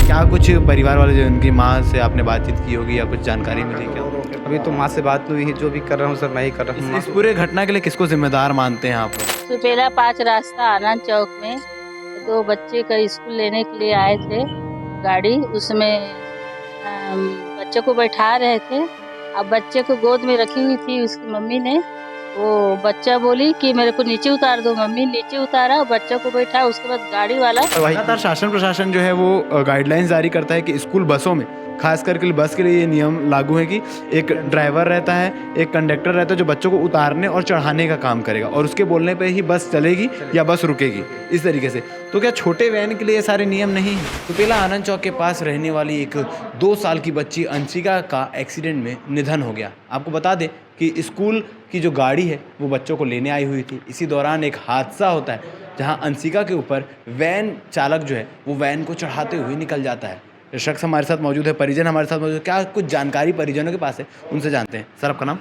क्या कुछ परिवार वाले जो उनकी माँ से आपने बातचीत की होगी या कुछ जानकारी मिली क्या? अभी तो माँ से बात हुई है, जो भी कर रहा हूँ सर मैं ही कर रहा हूँ। इस पूरे घटना के लिए किसको जिम्मेदार मानते हैं आप लोग? सुपेला 5 रास्ता आनंद चौक में 2 बच्चे का स्कूल लेने के लिए आए थे गाड़ी, उसमें बच्चे को बैठा रहे थे। अब बच्चे को गोद में रखी हुई थी उसकी मम्मी ने, वो बच्चा बोली कि मेरे को नीचे उतार दो। मम्मी नीचे उतारा, बच्चा को बैठा, उसके बाद गाड़ी वाला। लगातार शासन प्रशासन जो है वो गाइडलाइंस जारी करता है कि स्कूल बसों में, खास करके बस के लिए ये नियम लागू है कि एक ड्राइवर रहता है, एक कंडक्टर रहता है जो बच्चों को उतारने और चढ़ाने का काम करेगा और उसके बोलने पे ही बस चलेगी या बस रुकेगी, इस तरीके से। तो क्या छोटे वैन के लिए ये सारे नियम नहीं हैं? सुपेला आनंद चौक के पास रहने वाली एक 2 साल की बच्ची अंशिका का एक्सीडेंट में निधन हो गया। आपको बता दें कि स्कूल की जो गाड़ी है वो बच्चों को लेने आई हुई थी। इसी दौरान एक हादसा होता है जहां अंशिका के ऊपर वैन चालक जो है वो वैन को चढ़ाते हुए निकल जाता है। शख्स हमारे साथ मौजूद है, परिजन हमारे साथ मौजूद है। क्या कुछ जानकारी परिजनों के पास है, उनसे जानते हैं। सर आपका नाम?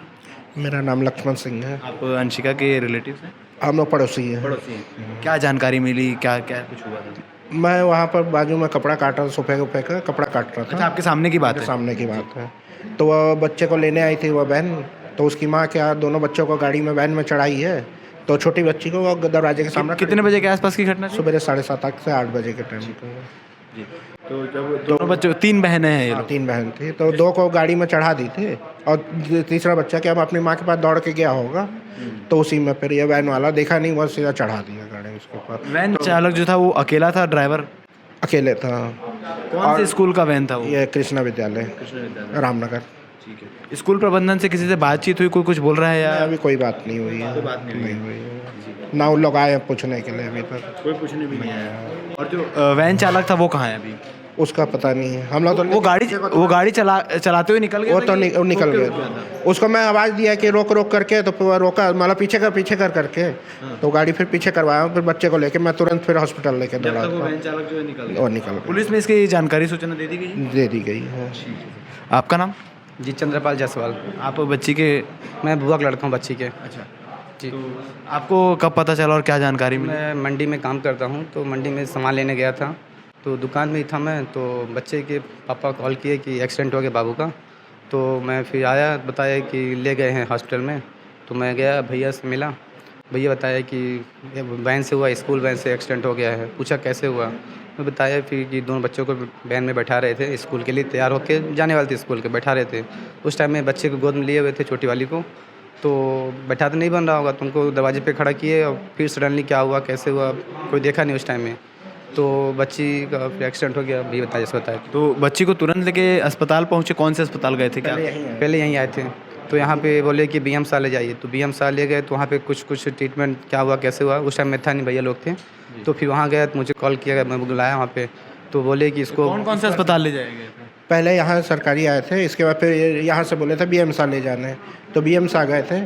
मेरा नाम लक्ष्मण सिंह है। आप अंशिका के रिलेटिव हैं? हम लोग पड़ोसी हैं। पड़ोसी हैं। क्या जानकारी मिली, क्या क्या कुछ हुआ था? मैं वहाँ पर बाजू में कपड़ा काट रहा, सोफे वोफे का कपड़ा काट रहा था। अच्छा, आपके सामने की बात है? सामने की बात है। तो वह बच्चे को लेने आई थी वह बहन, तो उसकी माँ क्या दोनों बच्चों को गाड़ी में वैन में चढ़ाई है, तो छोटी बच्ची को वो दरवाजे के सामने। कितने बजे के आसपास की घटना? सुबह 7:30 से 8 बजे के टाइम को। जी। तो जब दोनों बच्चे, 3 बहनें हैं ये लोग? 3 बहन थी, तो 2 को गाड़ी में चढ़ा दी थी और तीसरा बच्चा क्या अपनी माँ के पास दौड़ के गया होगा, तो उसी में फिर ये वैन वाला देखा नहीं, वह सीधा चढ़ा दिया गाड़ी उसके ऊपर। वैन चालक जो था वो अकेला था, ड्राइवर अकेले था। कौन से स्कूल का वैन था वो? ये कृष्णा विद्यालय रामनगर। ठीक है। स्कूल प्रबंधन से किसी से बातचीत हुई, कोई कुछ बोल रहा है या? अभी कोई बात नहीं हुई है। कोई बात नहीं हुई है। ना उन लोग आए हैं पूछने के लिए, अभी तक कोई पूछने भी नहीं आया। और जो वैन चालक था वो कहाँ है अभी? उसका पता नहीं है। हम लोग तो वो गाड़ी चलाते हुए निकल गया? वो तो निकल गया। उसको मैं आवाज़ दिया कि रोक रोक करके, तो फिर रोका, मतलब पीछे कर करके, तो गाड़ी फिर पीछे करवाया। फिर बच्चे को लेके मैं तुरंत फिर हॉस्पिटल लेके दौड़ा। वैन चालक जो है निकल गया। पुलिस में इसकी जानकारी सूचना दे दी गई? दे दी गई है। आपका नाम? जी चंद्रपाल जायसवाल। आप बच्ची के? मैं बुआ का लड़का हूँ बच्ची के। अच्छा जी। तो आपको कब पता चला और क्या जानकारी मिली? मैं मंडी में काम करता हूँ, तो मंडी में सामान लेने गया था, तो दुकान में ही था मैं, तो बच्चे के पापा कॉल किए कि एक्सीडेंट हो गया बाबू का। तो मैं फिर आया, बताया कि ले गए हैं हॉस्पिटल में। तो मैं गया, भैया से मिला, भैया बताया कि वैन से हुआ, स्कूल वैन से एक्सीडेंट हो गया है। पूछा कैसे हुआ, मैं बताया फिर कि दोनों बच्चों को वैन में बैठा रहे थे, स्कूल के लिए तैयार होकर जाने वाले थे स्कूल के, बैठा रहे थे। उस टाइम में बच्चे को गोद में लिए हुए थे, छोटी वाली को, तो बैठा तो नहीं बन रहा होगा, तुमको दरवाजे पे खड़ा किए और फिर सडनली क्या हुआ कैसे हुआ कोई देखा नहीं उस टाइम में, तो बच्ची का एक्सीडेंट हो गया। भी बताया जैसे बताया। तो बच्ची को तुरंत लेके अस्पताल पहुँचे? कौन से अस्पताल गए थे? क्या पहले यहीं आए थे, तो यहाँ पे बोले कि BM साल ले जाइए, तो BM साल ले गए, तो वहाँ पे कुछ ट्रीटमेंट क्या हुआ कैसे हुआ, उस टाइम में था नहीं, भैया लोग थे। तो फिर वहाँ गया, तो मुझे कॉल किया, मैं बुलाया वहाँ पे, तो बोले कि इसको कौन से अस्पताल ले जाएंगे? पहले यहाँ सरकारी आए थे, इसके बाद फिर यहाँ से बोले थे BM सा ले जाने, तो BM सा गए थे।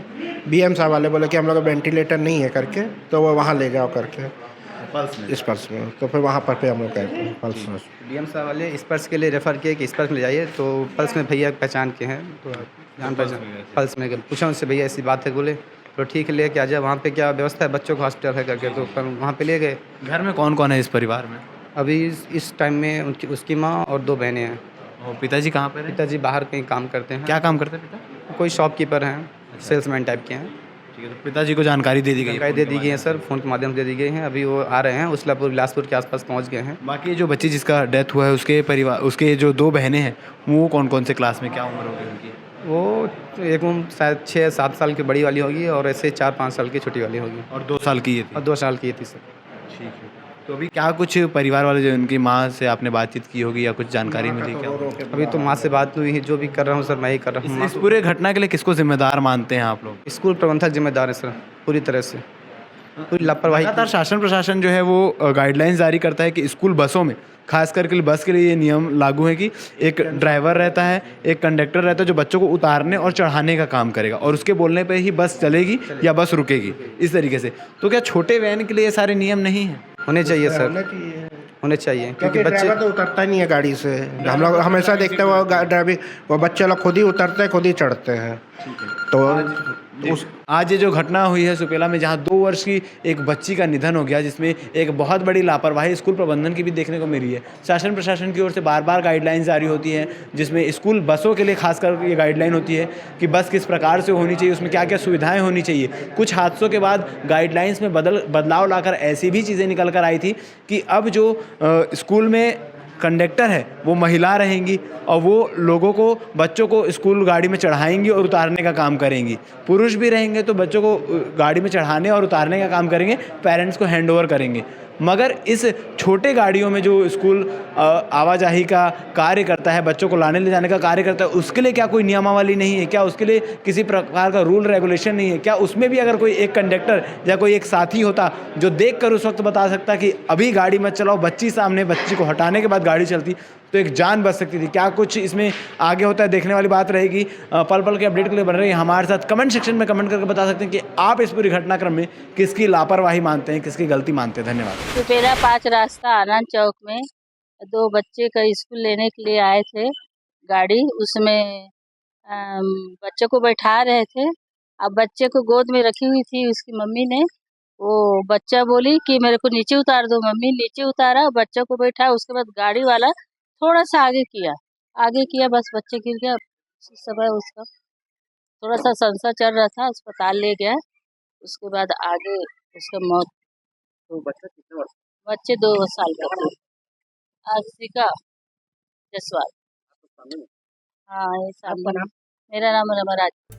BM सा वाले बोले कि हम लोग का वेंटिलेटर नहीं है करके, तो वो वहाँ ले जाओ करके स्पर्श में, तो फिर वहाँ पर हम लोग गए थे पल्स में। BM साहब वाले स्पर्श के लिए रेफ़र किए कि स्पर्श में ले जाइए, तो पल्स में भैया पहचान के हैं, तो जान पहचान पल्स में पूछा उनसे, भैया ऐसी बात है, बोले तो ठीक है लेके आ जाए, वहाँ पे क्या व्यवस्था है, बच्चों का हॉस्पिटल है करके, तो वहाँ पे ले गए। घर में कौन कौन है इस परिवार में? अभी इस टाइम में उसकी माँ और 2 बहनें हैं। और पिताजी कहाँ पर हैं? पिताजी बाहर कहीं काम करते हैं। क्या काम करते हैं पिता? कोई शॉपकीपर हैं, सेल्समैन टाइप के हैं। ठीक है, तो पिताजी को जानकारी दे दी गई? जानकारी दे दी गई है सर, फ़ोन के माध्यम से दे दी गई हैं। अभी वो आ रहे हैं, उस्लापुर बिलासपुर के आसपास पहुंच गए हैं। बाकी जो बच्ची जिसका डेथ हुआ है उसके परिवार, उसके जो 2 बहनें हैं वो कौन कौन से क्लास में, क्या उम्र होगी उनकी? वो एक शायद 6-7 साल की बड़ी वाली होगी और ऐसे 4-5 साल की छोटी वाली होगी। और 2 साल की ये थी? और 2 साल की थी सर। ठीक है। तो अभी क्या कुछ परिवार वाले जो उनकी माँ से आपने बातचीत की होगी या कुछ जानकारी मिली क्या? अभी तो माँ से बात हुई है, जो भी कर रहा हूँ सर मैं ही कर रहा हूँ। इस पूरे घटना के लिए किसको जिम्मेदार मानते हैं आप लोग? स्कूल प्रबंधक जिम्मेदार है सर, पूरी तरह से, पूरी लापरवाही। लगातार शासन प्रशासन जो है वो गाइडलाइंस जारी करता है कि स्कूल बसों में, खास करके बस के लिए ये नियम लागू है कि एक ड्राइवर रहता है, एक कंडक्टर रहता है जो बच्चों को उतारने और चढ़ाने का काम करेगा और उसके बोलने पे ही बस चलेगी या बस रुकेगी, इस तरीके से। तो क्या छोटे वैन के लिए ये सारे नियम नहीं हैं? होने चाहिए सर, होने चाहिए, क्योंकि ड्राइवर तो उतरता ही नहीं है गाड़ी से। हम लोग हमेशा देखते हैं वो ड्राइविंग, वो बच्चे लोग खुद ही उतरते हैं, खुद ही चढ़ते हैं। तो आज ये जो घटना हुई है सुपेला में, जहाँ 2 वर्ष की एक बच्ची का निधन हो गया, जिसमें एक बहुत बड़ी लापरवाही स्कूल प्रबंधन की भी देखने को मिली है। शासन प्रशासन की ओर से बार बार गाइडलाइंस जारी होती है, जिसमें स्कूल बसों के लिए खासकर ये गाइडलाइन होती है कि बस किस प्रकार से होनी चाहिए, उसमें क्या क्या सुविधाएं होनी चाहिए। कुछ हादसों के बाद गाइडलाइंस में बदलाव लाकर ऐसी भी चीज़ें निकल कर आई थी कि अब जो स्कूल में कंडक्टर है वो महिला रहेंगी और वो लोगों को, बच्चों को स्कूल गाड़ी में चढ़ाएंगी और उतारने का काम करेंगी। पुरुष भी रहेंगे तो बच्चों को गाड़ी में चढ़ाने और उतारने का काम करेंगे, पेरेंट्स को हैंड ओवर करेंगे। मगर इस छोटे गाड़ियों में जो स्कूल आवाजाही का कार्य करता है, बच्चों को लाने ले जाने का कार्य करता है, उसके लिए क्या कोई नियमावली नहीं है? क्या उसके लिए किसी प्रकार का रूल रेगुलेशन नहीं है? क्या उसमें भी अगर कोई एक कंडक्टर या कोई एक साथी होता जो देख कर उस वक्त बता सकता कि अभी गाड़ी मत चलाओ, बच्ची सामने, बच्ची को हटाने के बाद गाड़ी चलती तो एक जान बच सकती थी। क्या कुछ इसमें आगे होता है, देखने वाली बात रहेगी। पल पल के अपडेट के लिए बन रही है हमारे साथ। कमेंट सेक्शन में कमेंट करके बता सकते हैं कि आप इस पूरी घटनाक्रम में किसकी लापरवाही मानते हैं, किसकी गलती मानते हैं। धन्यवाद। सुपेला 5 रास्ता आनंद चौक में 2 बच्चे का स्कूल लेने के लिए आए थे गाड़ी, उसमें बच्चों को बैठा रहे थे। अब बच्चे को गोद में रखी हुई थी उसकी मम्मी ने, वो बच्चा बोली कि मेरे को नीचे उतार दो। मम्मी नीचे उतारा, बच्चों को बैठा, उसके बाद गाड़ी वाला थोड़ा सा आगे किया, बस बच्चे गिर गया। उस समय उसका थोड़ा सा संशय चल रहा था, अस्पताल ले गया। उसके बाद आगे उसका मौत। तो बच्चा कितने वर्ष? बच्चे 2 साल का था। आशिका जसवाल। हाँ, ये सामने। मेरा नाम रमा राज।